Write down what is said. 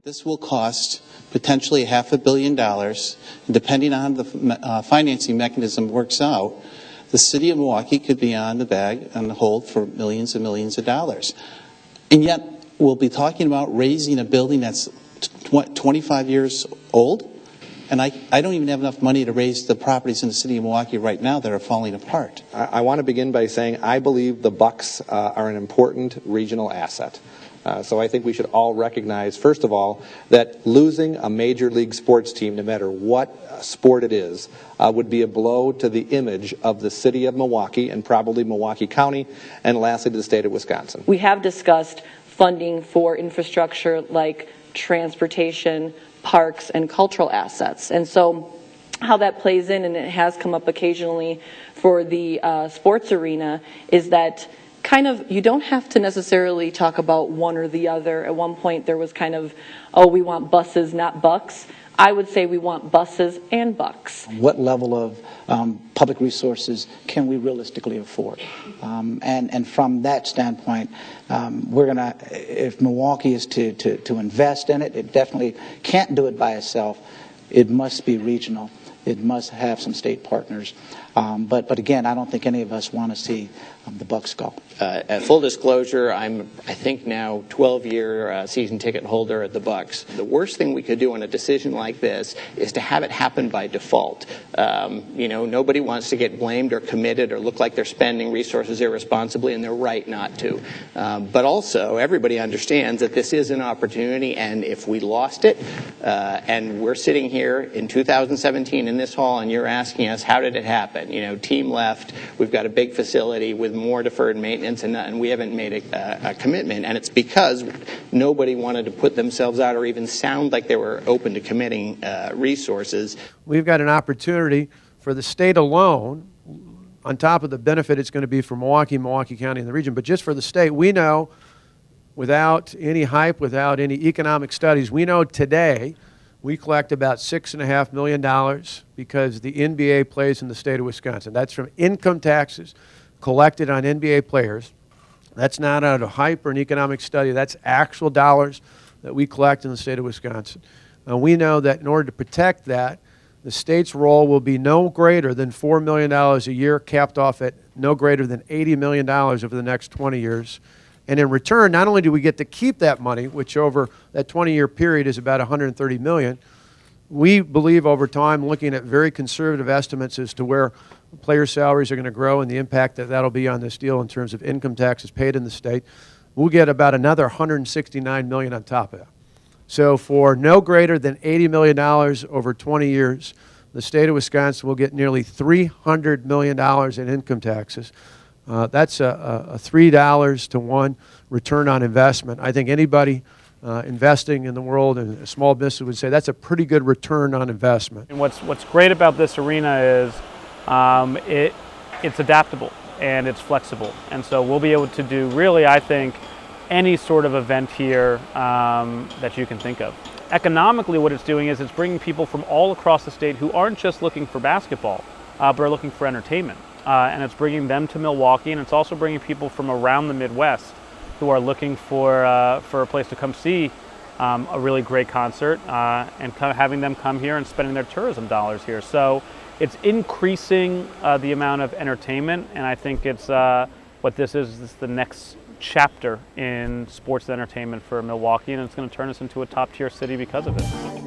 This will cost potentially $500 million. Depending on the financing mechanism works out, the city of Milwaukee could be on the bag and the hold for millions and millions of dollars. And yet, we'll be talking about raising a building that's 25 years old. And I don't even have enough money to raise the properties in the city of Milwaukee right now that are falling apart. I want to begin by saying I believe the Bucks are an important regional asset. So I think we should all recognize, first of all, that losing a major league sports team, no matter what sport it is, would be a blow to the image of the city of Milwaukee and probably Milwaukee County, and lastly to the state of Wisconsin. We have discussed funding for infrastructure like transportation, parks, and cultural assets. And so how that plays in, and it has come up occasionally for the sports arena, is that kind of you don't have to necessarily talk about one or the other. At one point there was kind of, oh, we want buses, not bucks. I would say we want buses and bucks. What level of public resources can we realistically afford? And from that standpoint, we're going to, if Milwaukee is to invest in it, it definitely can't do it by itself. It must be regional. It must have some state partners. But again, I don't think any of us want to see the Bucks go. At full disclosure, I think now 12-year season ticket holder at the Bucks. The worst thing we could do on a decision like this is to have it happen by default. Nobody wants to get blamed or committed or look like they're spending resources irresponsibly, and they're right not to. But also, everybody understands that this is an opportunity, and if we lost it, and we're sitting here in 2017 in this hall, and you're asking us, how did it happen? Team left, we've got a big facility with more deferred maintenance, and we haven't made a commitment, and it's because nobody wanted to put themselves out or even sound like they were open to committing resources. We've got an opportunity for the state alone, on top of the benefit it's going to be for Milwaukee, Milwaukee County, and the region, but just for the state, we know, without any hype, without any economic studies, we know today we collect about $6.5 million because the NBA plays in the state of Wisconsin. That's from income taxes collected on NBA players. That's not out of hype or an economic study. That's actual dollars that we collect in the state of Wisconsin. And we know that in order to protect that, the state's role will be no greater than $4 million a year, capped off at no greater than $80 million over the next 20 years. And in return, not only do we get to keep that money, which over that 20-year period is about $130 million, we believe over time, looking at very conservative estimates as to where player salaries are going to grow and the impact that that'll be on this deal in terms of income taxes paid in the state, we'll get about another $169 million on top of that. So for no greater than $80 million over 20 years, the state of Wisconsin will get nearly $300 million in income taxes. That's a $3 to 1 return on investment. I think anybody investing in the world and a small business would say that's a pretty good return on investment. And what's great about this arena is it's adaptable and it's flexible. And so we'll be able to do really, I think, any sort of event here that you can think of. Economically, what it's doing is it's bringing people from all across the state who aren't just looking for basketball, but are looking for entertainment. And it's bringing them to Milwaukee, and it's also bringing people from around the Midwest who are looking for a place to come see a really great concert and having them come here and spending their tourism dollars here. So it's increasing the amount of entertainment, and I think it's what this is the next chapter in sports entertainment for Milwaukee, and it's going to turn us into a top-tier city because of it.